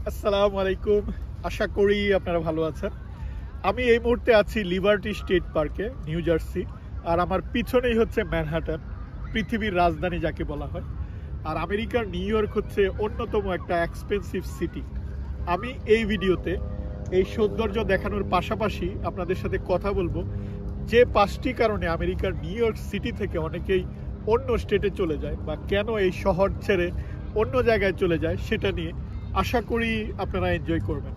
আসসালামু আলাইকুম। আশা করি আপনারা ভালো আছেন। আমি এই মুহূর্তে আছি লিবার্টি স্টেট পার্কে, নিউ জার্সি। আর আমার পিছনেই হচ্ছে ম্যানহাটন, পৃথিবীর রাজধানী যাকে বলা হয়। আর আমেরিকার নিউ ইয়র্ক হচ্ছে অন্যতম একটা এক্সপেন্সিভ সিটি। আমি এই ভিডিওতে এই সৌন্দর্য দেখানোর পাশাপাশি আপনাদের সাথে কথা বলবো যে 5টি কারণে আমেরিকার নিউ ইয়র্ক সিটি থেকে অনেকেই অন্য স্টেটে চলে যায় বা কেন এই শহর ছেড়ে অন্য জায়গায় চলে যায় সেটা নিয়ে। আশা করি আপনারা এনজয় করবেন।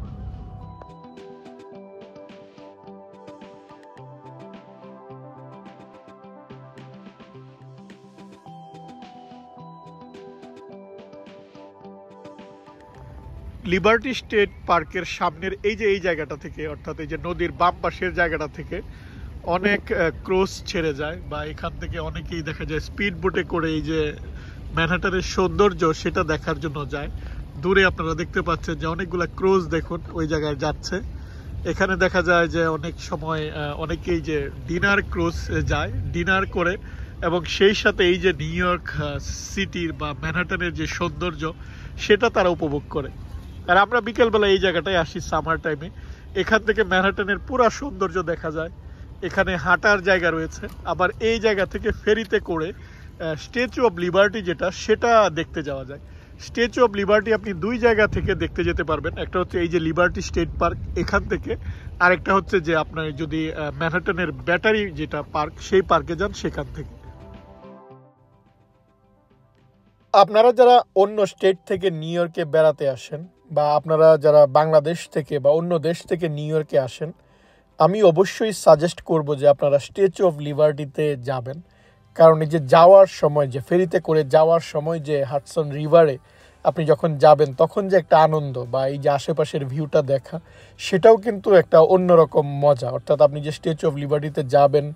লিবার্টি স্টেট পার্কের সামনের এই জায়গাটা থেকে, অর্থাৎ এই যে নদীর বাম পাশের জায়গাটা থেকে অনেক ক্রুজ ছেড়ে যায় বা এখান থেকে অনেকেই দেখা যায় স্পিড বোটে করে এই যে ম্যানহাটনের সৌন্দর্য সেটা দেখার জন্য যায়। দূরে আপনারা দেখতে পাচ্ছেন যে অনেকগুলা ক্রুজ দেখুন ওই জায়গায় যাচ্ছে। এখানে দেখা যায় যে অনেক সময় অনেকেই যে ডিনার ক্রুজ যায়, ডিনার করে এবং সেই সাথে এই যে নিউ ইয়র্ক সিটির বা ম্যানহাটনের যে সৌন্দর্য সেটা তারা উপভোগ করে। আর আমরা বিকেলবেলা এই জায়গাটায় আসি সামার টাইমে। এখান থেকে ম্যানহাটনের পুরো সৌন্দর্য দেখা যায়। এখানে হাঁটার জায়গা রয়েছে, আবার এই জায়গা থেকে ফেরিতে করে স্ট্যাচু অফ লিবার্টি যেটা সেটা দেখতে যাওয়া যায়। স্ট্যাচু অফ লিবার্টি আপনি দুই জায়গা থেকে দেখতে যেতে পারবেন। একটা হচ্ছে এই যে লিবার্টি স্টেট পার্ক এখান থেকে, আরেকটা হচ্ছে যে আপনার যদি ম্যানহাটনের ব্যাটারি যেটা পার্ক সেই পার্কে যান সেখান থেকে। আপনারা যারা অন্য স্টেট থেকে নিউ ইয়র্কে বেড়াতে আসেন বা আপনারা যারা বাংলাদেশ থেকে বা অন্য দেশ থেকে নিউ ইয়র্কে আসেন, আমি অবশ্যই সাজেস্ট করব যে আপনারা স্ট্যাচু অফ লিবার্টিতে যাবেন। কারণ এই যে যাওয়ার সময়, যে ফেরিতে করে যাওয়ার সময় যে হাডসন রিভারে আপনি যখন যাবেন তখন যে একটা আনন্দ বা এই যে আশেপাশের ভিউটা দেখা, সেটাও কিন্তু একটা অন্যরকম মজা। অর্থাৎ আপনি যে স্ট্যাচু অফ লিবার্টিতে যাবেন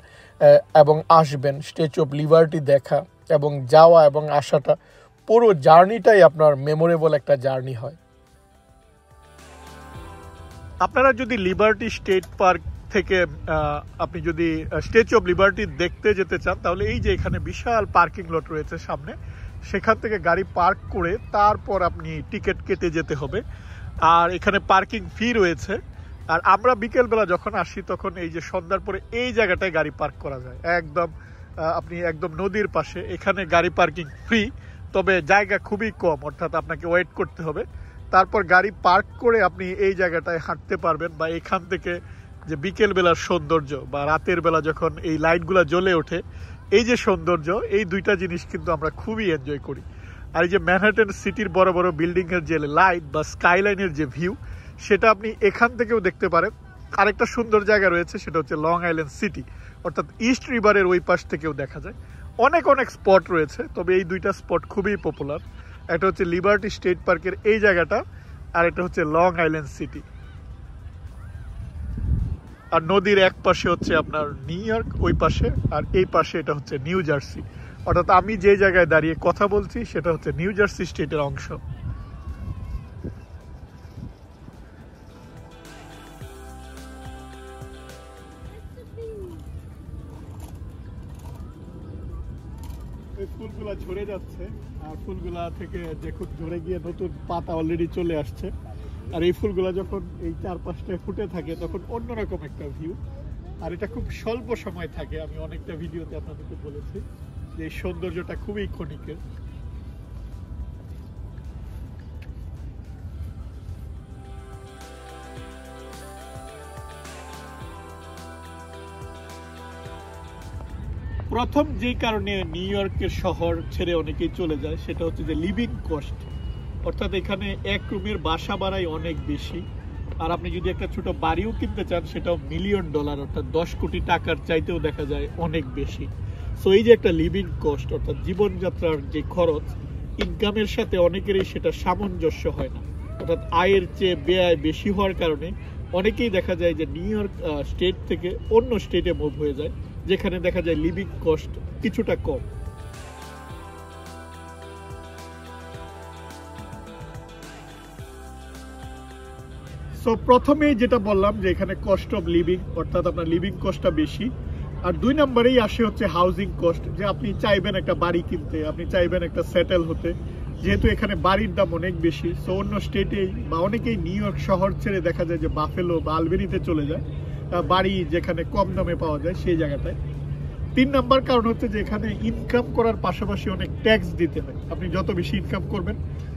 এবং আসবেন, স্ট্যাচু অফ লিবার্টি দেখা এবং যাওয়া এবং আসাটা, পুরো জার্নিটাই আপনার মেমোরেবল একটা জার্নি হয়। আপনারা যদি লিবার্টি স্টেট পার্ক থেকে আপনি যদি স্ট্যাচু অফ লিবার্টি দেখতে যেতে চান, তাহলে এই যে এখানে বিশাল পার্কিং লট রয়েছে সামনে, সেখান থেকে গাড়ি পার্ক করে তারপর আপনি টিকিট কেটে যেতে হবে। আর এখানে পার্কিং ফি রয়েছে। আর আমরা বিকেলবেলা যখন আসি তখন এই যে সন্ধ্যার পরে এই জায়গাটায় গাড়ি পার্ক করা যায় একদম, আপনি একদম নদীর পাশে। এখানে গাড়ি পার্কিং ফ্রি, তবে জায়গা খুবই কম, অর্থাৎ আপনাকে ওয়েট করতে হবে। তারপর গাড়ি পার্ক করে আপনি এই জায়গাটায় হাঁটতে পারবেন বা এখান থেকে যে বিকেল বেলার সৌন্দর্য বা রাতের বেলা যখন এই লাইটগুলো জ্বলে ওঠে, এই যে সৌন্দর্য, এই দুইটা জিনিস কিন্তু আমরা খুবই এনজয় করি। আর এই যে ম্যানহাটন সিটির বড় বড় বিল্ডিংয়ের যে লাইট বা স্কাইলাইনের যে ভিউ, সেটা আপনি এখান থেকেও দেখতে পারেন। আরেকটা সুন্দর জায়গা রয়েছে, সেটা হচ্ছে লং আইল্যান্ড সিটি, অর্থাৎ ইস্ট রিভারের ওই পাশ থেকেও দেখা যায়। অনেক স্পট রয়েছে, তবে এই দুইটা স্পট খুবই পপুলার। একটা হচ্ছে লিবার্টি স্টেট পার্কের এই জায়গাটা, আর একটা হচ্ছে লং আইল্যান্ড সিটি। আর নদীর এক পাশে হচ্ছে আপনার নিউ ইয়র্ক, ওই পাশে, আর এই পাশে এটা হচ্ছে নিউ জার্সি। অর্থাৎ আমি যে জায়গায় দাঁড়িয়ে কথা বলছি সেটা হচ্ছে নিউ জার্সি স্টেটের অংশ। এই ফুলগুলা ঝরে যাচ্ছে, আর ফুলগুলা থেকে দেখুন ঝরে গিয়ে নতুন পাতা অলরেডি চলে আসছে। আর এই ফুলগুলা যখন এই চারপাশটায় ফুটে থাকে তখন অন্যরকম একটা ভিউ। আর এটা খুব স্বল্প সময় থাকে, আমি অনেকটা ভিডিওতে আপনাদেরকে বলেছি যে এই সৌন্দর্যটা খুবই ক্ষণিকের। প্রথম যেই কারণে নিউ ইয়র্কের শহর ছেড়ে অনেকেই চলে যায় সেটা হচ্ছে যে লিভিং কস্ট। অর্থাৎ এখানে এক রুমের বাসা ভাড়াই অনেক বেশি। আর আপনি যদি একটা ছোট বাড়িও কিনতে চান সেটাও $1,000,000, অর্থাৎ 10 কোটি টাকার চাইতেও দেখা যায় অনেক বেশি। সো এই যে একটা লিভিং কস্ট, অর্থাৎ জীবনযাত্রার যে খরচ, ইনকামের সাথে অনেকেরই সেটা সামঞ্জস্য হয় না। অর্থাৎ আয়ের চেয়ে ব্যয় বেশি হওয়ার কারণে অনেকেই দেখা যায় যে নিউ ইয়র্ক স্টেট থেকে অন্য স্টেটে মুভ হয়ে যায়, যেখানে দেখা যায় লিভিং কস্ট কিছুটা কম। সো প্রথমেই যেটা বললাম যে এখানে কস্ট অফ লিভিং, অর্থাৎ আপনার লিভিং কস্টটা বেশি। আর 2 নম্বরেই আসে হচ্ছে হাউজিং কস্ট, যে আপনি চাইবেন একটা বাড়ি কিনতে, আপনি চাইবেন একটা সেটেল হতে, যেহেতু এখানে বাড়ির দাম অনেক বেশি, সো অন্য স্টেটেই বা অনেকেই নিউ ইয়র্ক শহর ছেড়ে দেখা যায় যে বাফেলো বা আলবেনিতে চলে যায়, বাড়ি যেখানে কম দামে পাওয়া যায় সেই জায়গাটায়। 3 নাম্বার কারণ হচ্ছে যে এখানে ইনকাম করার পাশাপাশি অনেক ট্যাক্স দিতে হয়। আপনি যত বেশি ইনকাম করবেন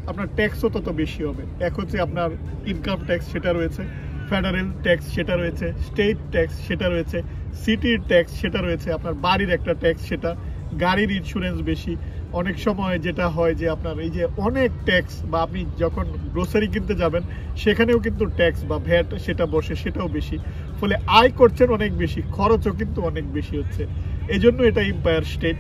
আপনার ট্যাক্সও তত বেশি হবে। এক হচ্ছে আপনার ইনকাম ট্যাক্স, সেটা রয়েছে, ফেডারেল ট্যাক্স সেটা রয়েছে, স্টেট ট্যাক্স সেটা রয়েছে, সিটির ট্যাক্স সেটা রয়েছে, আপনার বাড়ির একটা ট্যাক্স সেটা, গাড়ির ইন্স্যুরেন্স বেশি। অনেক সময় যেটা হয় যে আপনার এই যে অনেক ট্যাক্স, বা আপনি যখন গ্রোসারি কিনতে যাবেন সেখানেও কিন্তু ট্যাক্স বা ভ্যাট সেটা বসে, সেটাও বেশি। ফলে আয় করছেন অনেক বেশি, খরচও কিন্তু অনেক বেশি হচ্ছে। এই জন্য এটা এম্পায়ার স্টেট।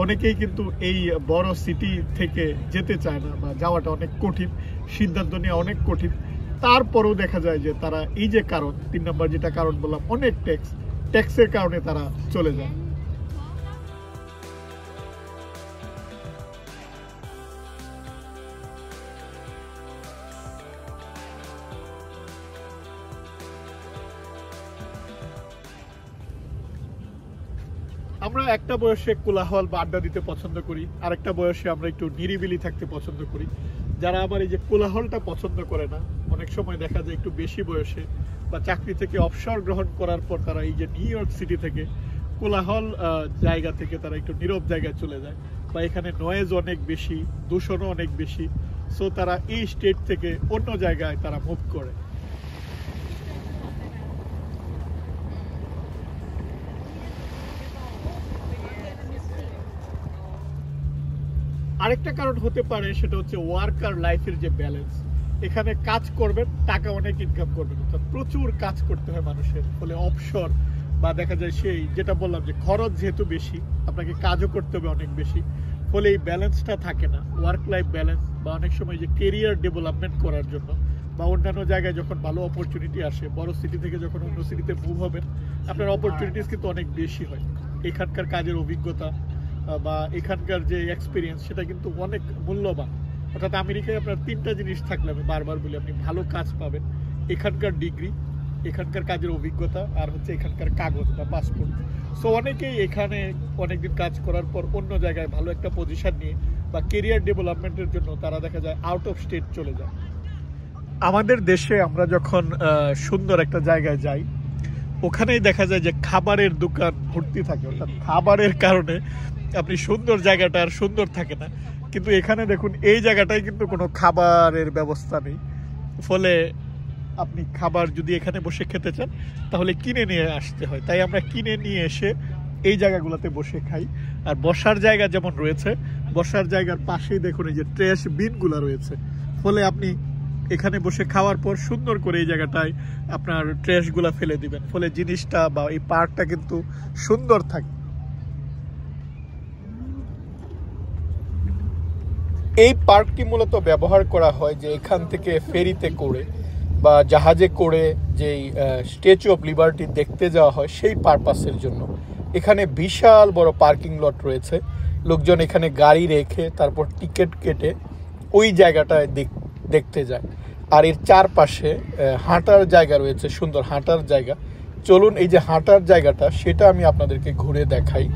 অনেকেই কিন্তু এই বড় সিটি থেকে যেতে চায় না, বা যাওয়াটা অনেক কঠিন, সিদ্ধান্ত নেওয়া অনেক কঠিন। তারপরেও দেখা যায় যে তারা এই যে কারণ 3 নম্বর যেটা কারণ বললাম, অনেক ট্যাক্সের কারণে তারা চলে যায়। আমরা একটা বয়সে কোলাহল বা আড্ডা দিতে পছন্দ করি, আরেকটা বয়সে আমরা একটু নিরিবিলি থাকতে পছন্দ করি। যারা আবার এই যে কোলাহলটা পছন্দ করে না, অনেক সময় দেখা যায় একটু বেশি বয়সে বা চাকরি থেকে অবসর গ্রহণ করার পর তারা এই যে নিউ ইয়র্ক সিটি থেকে কোলাহল জায়গা থেকে তারা একটু নীরব জায়গায় চলে যায়, বা এখানে নয়েজ অনেক বেশি, দূষণও অনেক বেশি। সো তারা এই স্টেট থেকে অন্য জায়গায় তারা মুভ করে। আরেকটা কারণ হতে পারে সেটা হচ্ছে ওয়ার্ক আর লাইফের যে ব্যালেন্স। এখানে কাজ করবেন, টাকা অনেক ইনকাম করবেন, অর্থাৎ প্রচুর কাজ করতে হয় মানুষের। ফলে অবসর বা দেখা যায় সেই যেটা বললাম যে খরচ যেহেতু বেশি, আপনাকে কাজও করতে হবে অনেক বেশি, ফলে এই ব্যালেন্সটা থাকে না, ওয়ার্ক লাইফ ব্যালেন্স। বা অনেক সময় যে কেরিয়ার ডেভেলপমেন্ট করার জন্য বা অন্যান্য জায়গায় যখন ভালো অপরচুনিটি আসে, বড় সিটি থেকে যখন অন্য সিটিতে মুভ হবেন, আপনার অপরচুনিটিস কিন্তু অনেক বেশি হয়। এখানকার কাজের অভিজ্ঞতা বা এখানকার যে এক্সপিরিয়েন্স সেটা কিন্তু অনেক মূল্যবান। অর্থাৎ আমেরিকায় আপনার 3টা জিনিস থাকলে, আমি বারবার বলি, আপনি ভালো কাজ পাবেন, এখানকার ডিগ্রি, এখানকার কাজের অভিজ্ঞতা, আর হচ্ছে এখানকার কাগজ বা পাসপোর্ট। সো অনেকেই এখানে অনেকদিন কাজ করার পর অন্য জায়গায় ভালো একটা পজিশন নিয়ে বা কেরিয়ার ডেভেলপমেন্টের জন্য তারা দেখা যায় আউট অফ স্টেট চলে যায়। আমাদের দেশে আমরা যখন সুন্দর একটা জায়গায় যাই, ওখানেই দেখা যায় যে খাবারের দোকান ভর্তি থাকে, অর্থাৎ খাবারের কারণে আপনি সুন্দর জায়গাটা আর সুন্দর থাকে না। কিন্তু এখানে দেখুন এই জায়গাটায় কিন্তু কোনো খাবারের ব্যবস্থা নেই, ফলে আপনি খাবার যদি এখানে বসে খেতে চান তাহলে কিনে নিয়ে আসতে হয়। তাই আমরা কিনে নিয়ে এসে এই জায়গাগুলোতে বসে খাই। আর বসার জায়গা যেমন রয়েছে, বসার জায়গার পাশেই দেখুন এই যে ট্র্যাশ বিনগুলো রয়েছে, ফলে আপনি এখানে বসে খাওয়ার পর সুন্দর করে এই জায়গাটায় আপনার ট্র্যাশগুলো ফেলে দিবেন, ফলে জিনিসটা বা এই পার্কটা কিন্তু সুন্দর থাকে। এই পার্কটি মূলত ব্যবহার করা হয় যে এখান থেকে ফেরিতে করে বা জাহাজে করে যেই স্ট্যাচু অফ লিবার্টি দেখতে যাওয়া হয় সেই পারপাসের জন্য। এখানে বিশাল বড় পার্কিং লট রয়েছে, লোকজন এখানে গাড়ি রেখে তারপর টিকিট কেটে ওই জায়গাটায় দেখতে যায়। আর এর চারপাশে হাঁটার জায়গা রয়েছে, সুন্দর হাঁটার জায়গা। চলুন এই যে হাঁটার জায়গাটা সেটা আমি আপনাদেরকে ঘুরে দেখাই,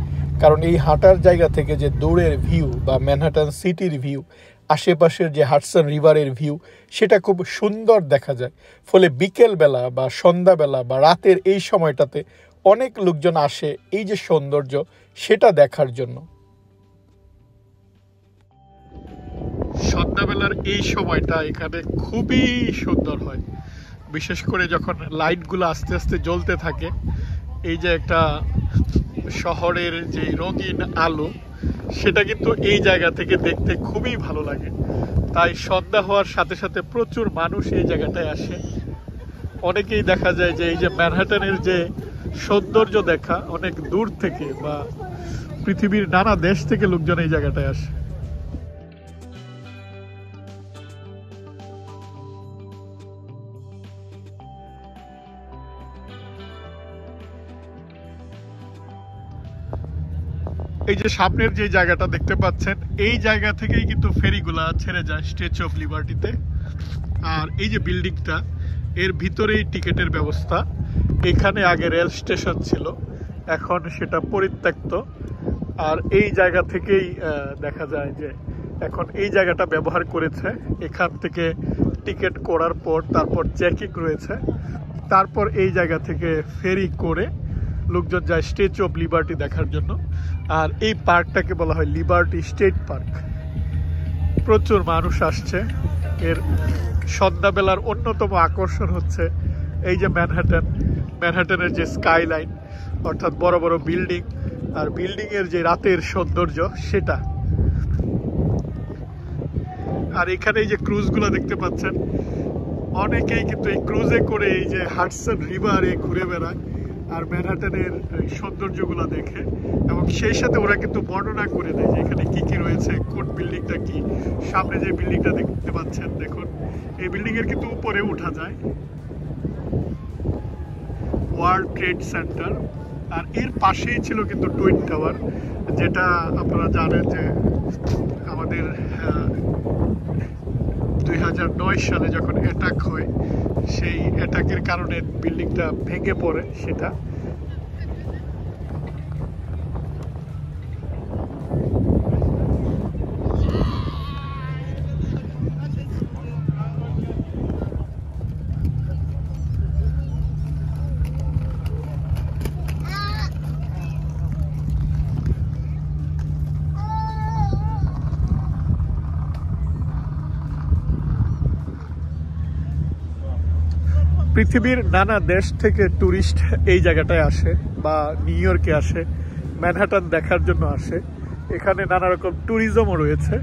কারণ এই হাঁটার জায়গা থেকে যে দূরের ভিউ বা ম্যানহাটন সিটির ভিউ, আশেপাশের যে হাডসন রিভারের ভিউ, সেটা খুব সুন্দর দেখা যায়। ফলে বিকেলবেলা বা সন্ধ্যাবেলা বা রাতের এই সময়টাতে অনেক লোকজন আসে এই যে সৌন্দর্য সেটা দেখার জন্য। সন্ধ্যাবেলার এই সময়টা এখানে খুবই সুন্দর হয়, বিশেষ করে যখন লাইটগুলো আস্তে আস্তে জ্বলতে থাকে। এই যে একটা শহরের যে রঙিন আলো, সেটা কিন্তু এই জায়গা থেকে দেখতে খুবই ভালো লাগে। তাই সন্ধ্যা হওয়ার সাথে সাথে প্রচুর মানুষ এই জায়গাটায় আসে। অনেকেই দেখা যায় যে এই যে ম্যানহাটনের যে সৌন্দর্য দেখা অনেক দূর থেকে বা পৃথিবীর নানা দেশ থেকে লোকজন এই জায়গাটায় আসে। এই যে সামনের যে জায়গাটা দেখতে পাচ্ছেন, এই জায়গা থেকেই কিন্তু ফেরিগুলা ছেড়ে যায় স্ট্যাচু অফ লিবার্টিতে। আর এই যে বিল্ডিংটা, এর ভিতরেই টিকিটের ব্যবস্থা। এখানে আগে রেল স্টেশন ছিল, এখন সেটা পরিত্যক্ত। আর এই জায়গা থেকেই দেখা যায় যে এখন এই জায়গাটা ব্যবহার করেছে। এখান থেকে টিকিট করার পর তারপর চেকিং রয়েছে, তারপর এই জায়গা থেকে ফেরি করে লোকজন যায় স্ট্যাচু অফ লিবার্টি দেখার জন্য। আর এই পার্কটাকে বলা হয় লিবার্টি স্টেট পার্ক। প্রচুর মানুষ আসছে। এর সন্ধ্যাবেলার অন্যতম আকর্ষণ হচ্ছে এই যে ম্যানহাটনের যে স্কাইলাইন, অর্থাৎ বড় বড় বিল্ডিং, আর বিল্ডিংয়ের যে রাতের সৌন্দর্য সেটা। আর এখানে এই যে ক্রুজগুলো দেখতে পাচ্ছেন, অনেকেই কিন্তু এই ক্রুজে করে এই যে হাডসন রিভারে ঘুরে বেড়ায় আর ম্যানহাটনের সৌন্দর্যগুলো দেখে, এবং সেই সাথে ওরা কিন্তু বর্ণনা করে দেয় যে এখানে কি কি রয়েছে, কোন বিল্ডিংটা কি। সামনে যে বিল্ডিংটা দেখতে পাচ্ছেন, দেখুন এই বিল্ডিং এর কিন্তু উপরে উঠা যায়, ওয়ার্ল্ড ট্রেড সেন্টার। আর এর পাশেই ছিল কিন্তু টুইন টাওয়ার, যেটা আপনারা জানেন যে আমাদের 2009 সালে যখন অ্যাটাক হয়, সেই অ্যাটাকের কারণে বিল্ডিংটা ভেঙে পড়ে সেটা। পৃথিবীর নানা দেশ থেকে ট্যুরিস্ট এই জায়গাটায় আসে, বা নিউ ইয়র্কে আসে, ম্যানহাটন দেখার জন্য আসে। এখানে নানা রকম ট্যুরিজমও রয়েছে,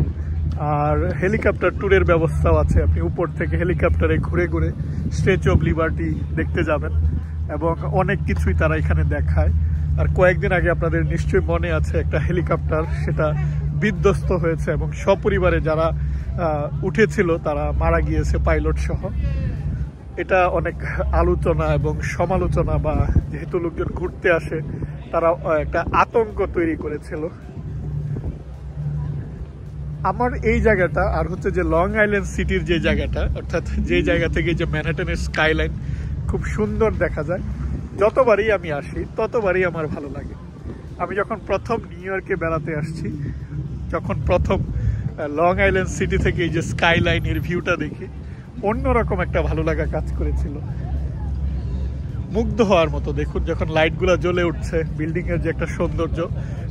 আর হেলিকপ্টার ট্যুরের ব্যবস্থাও আছে। আপনি উপর থেকে হেলিকপ্টারে ঘুরে ঘুরে স্ট্যাচু অফ লিবার্টি দেখতে যাবেন, এবং অনেক কিছুই তারা এখানে দেখায়। আর কয়েকদিন আগে আপনাদের নিশ্চয়ই মনে আছে, একটা হেলিকপ্টার সেটা বিধ্বস্ত হয়েছে এবং সপরিবারে যারা উঠেছিল তারা মারা গিয়েছে, পাইলট সহ। এটা অনেক আলোচনা এবং সমালোচনা, বা যেহেতু লোকজন ঘুরতে আসে তারা একটা আতঙ্ক তৈরি করেছিল। আমার এই জায়গাটা আর হচ্ছে যে লং আইল্যান্ড সিটির যে জায়গাটা, অর্থাৎ যে জায়গা থেকে যে ম্যানহাটনের স্কাইলাইন খুব সুন্দর দেখা যায়, যতবারই আমি আসি ততবারই আমার ভালো লাগে। আমি যখন প্রথম নিউ ইয়র্কে বেড়াতে আসছি, যখন প্রথম লং আইল্যান্ড সিটি থেকে এই যে স্কাইলাইনের ভিউটা দেখি, অন্যরকম একটা ভালো লাগা কাজ করেছিল, মুগ্ধ হওয়ার মতো। দেখুন যখন লাইটগুলো জ্বলে উঠছে, বিল্ডিং এর যে একটা সৌন্দর্য,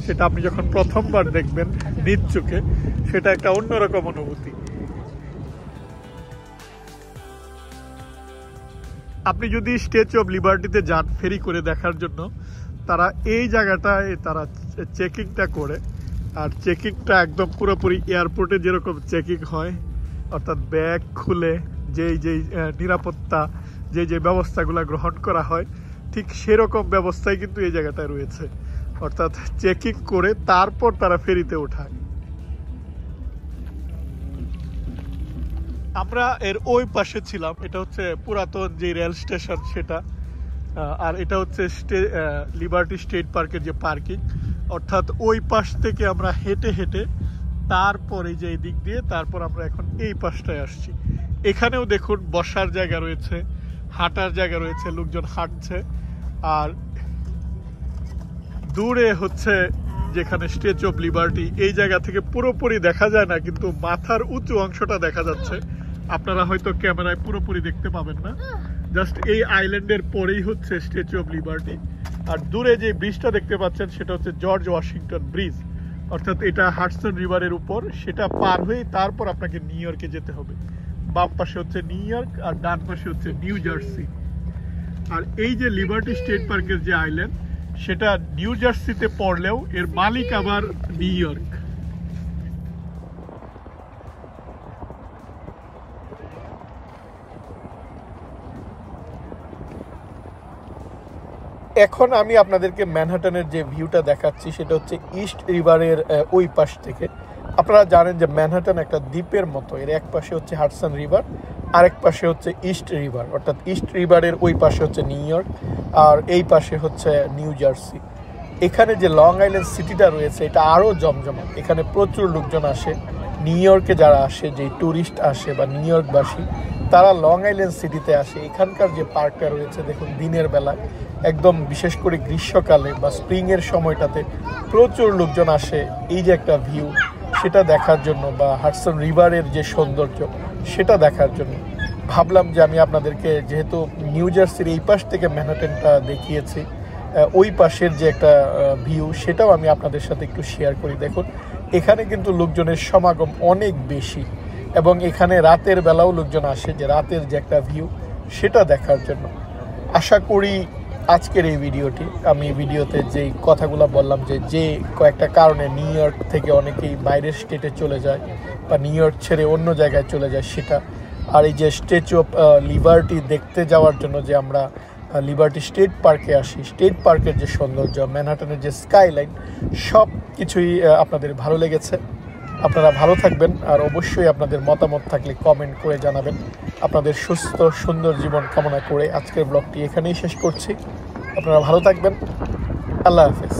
সেটা আপনি যখন প্রথমবার দেখবেন নিজ চোখে, সেটা একটা অন্যরকম অনুভূতি। আপনি যদি স্ট্যাচু অফ লিবার্টিতে যান ফেরি করে দেখার জন্য, তারা এই জায়গাটায় তারা চেকিংটা করে। আর চেকিংটা একদম পুরোপুরি এয়ারপোর্টে যেরকম চেকিং হয়, অর্থাৎ ব্যাগ খুলে যেই নিরাপত্তা যে ব্যবস্থাগুলো গ্রহণ করা হয়, ঠিক সেরকম ব্যবস্থাই কিন্তু এই জায়গাটায় রয়েছে। অর্থাৎ চেকিং করে তারপর তারা ফেরিতে ওঠায়। আমরা এর ওই পাশে ছিলাম, এটা হচ্ছে পুরাতন যে রেল স্টেশন সেটা, আর এটা হচ্ছে লিবার্টি স্টেট পার্কের যে পার্কিং। অর্থাৎ ওই পাশ থেকে আমরা হেঁটে হেঁটে তারপর এই যে এই দিক দিয়ে তারপর আমরা এখন এই পাশটায় আসছি। এখানেও দেখুন বসার জায়গা রয়েছে, হাঁটার জায়গা রয়েছে, লোকজন হাঁটছে। আর দূরে হচ্ছে যেখানে স্ট্যাচু অফ লিবার্টি, এই জায়গা থেকে পুরোপুরি দেখা যায় না, কিন্তু মাথার উঁচু অংশটা দেখা যাচ্ছে। আপনারা হয়তো ক্যামেরায় পুরোপুরি দেখতে পাবেন না, জাস্ট এই আইল্যান্ডের পরেই হচ্ছে স্ট্যাচু অফ লিবার্টি। আর দূরে যে ব্রিজটা দেখতে পাচ্ছেন সেটা হচ্ছে জর্জ ওয়াশিংটন ব্রিজ, অর্থাৎ এটা হাডসন রিভারের উপর। সেটা পার হয়ে তারপর আপনাকে নিউ ইয়র্কে যেতে হবে। বাম পাশে হচ্ছে নিউ ইয়র্ক আর ডান পাশে হচ্ছে নিউ জার্সি। আর এই যে লিবার্টি স্টেট পার্কের যে আইল্যান্ড, সেটা নিউ জার্সিতে পড়লেও এর মালিক আবার নিউ ইয়র্ক। এখন আমি আপনাদেরকে ম্যানহাটনের যে ভিউটা দেখাচ্ছি, সেটা হচ্ছে ইস্ট রিভারের ওই পাশ থেকে। আপনারা জানেন যে ম্যানহাটন একটা দ্বীপের মতো, এর এক পাশে হচ্ছে হাডসন রিভার, আরেক পাশে হচ্ছে ইস্ট রিভার। অর্থাৎ ইস্ট রিভারের ওই পাশে হচ্ছে নিউ ইয়র্ক, আর এই পাশে হচ্ছে নিউ জার্সি। এখানে যে লং আইল্যান্ড সিটিটা রয়েছে, এটা আরও জমজমাট। এখানে প্রচুর লোকজন আসে। নিউ ইয়র্কে যারা আসে, যে ট্যুরিস্ট আসে বা নিউ ইয়র্কবাসী, তারা লং আইল্যান্ড সিটিতে আসে। এখানকার যে পার্কটা রয়েছে, দেখুন দিনের বেলায় একদম, বিশেষ করে গ্রীষ্মকালে বা স্প্রিংয়ের সময়টাতে প্রচুর লোকজন আসে। এই যে একটা ভিউ, সেটা দেখার জন্য বা হাডসন রিভারের যে সৌন্দর্য সেটা দেখার জন্য ভাবলাম যে আমি আপনাদেরকে, যেহেতু নিউ জার্সির এই পাশ থেকে ম্যানহাটনটা দেখিয়েছি, ওই পাশের যে একটা ভিউ সেটাও আমি আপনাদের সাথে একটু শেয়ার করি। দেখুন এখানে কিন্তু লোকজনের সমাগম অনেক বেশি, এবং এখানে রাতের বেলাও লোকজন আসে যে রাতের যে একটা ভিউ সেটা দেখার জন্য। আশা করি আজকের এই ভিডিওটি, আমি ভিডিওতে যেই কথাগুলো বললাম যে কয়েকটা কারণে নিউ ইয়র্ক থেকে অনেকেই বাইরের স্টেটে চলে যায় বা নিউ ইয়র্ক ছেড়ে অন্য জায়গায় চলে যায় সেটা, আর এই যে স্ট্যাচু অফ লিবার্টি দেখতে যাওয়ার জন্য যে আমরা লিবার্টি স্টেট পার্কে আসি, স্টেট পার্কের যে সৌন্দর্য, ম্যানহাটনের যে স্কাইলাইন, সব কিছুই আপনাদের ভালো লেগেছে। আপনারা ভালো থাকবেন, আর অবশ্যই আপনাদের মতামত থাকলে কমেন্ট করে জানাবেন। আপনাদের সুস্থ সুন্দর জীবন কামনা করে আজকের ব্লগটি এখানেই শেষ করছি। আপনারা ভালো থাকবেন। আল্লাহ হাফেজ।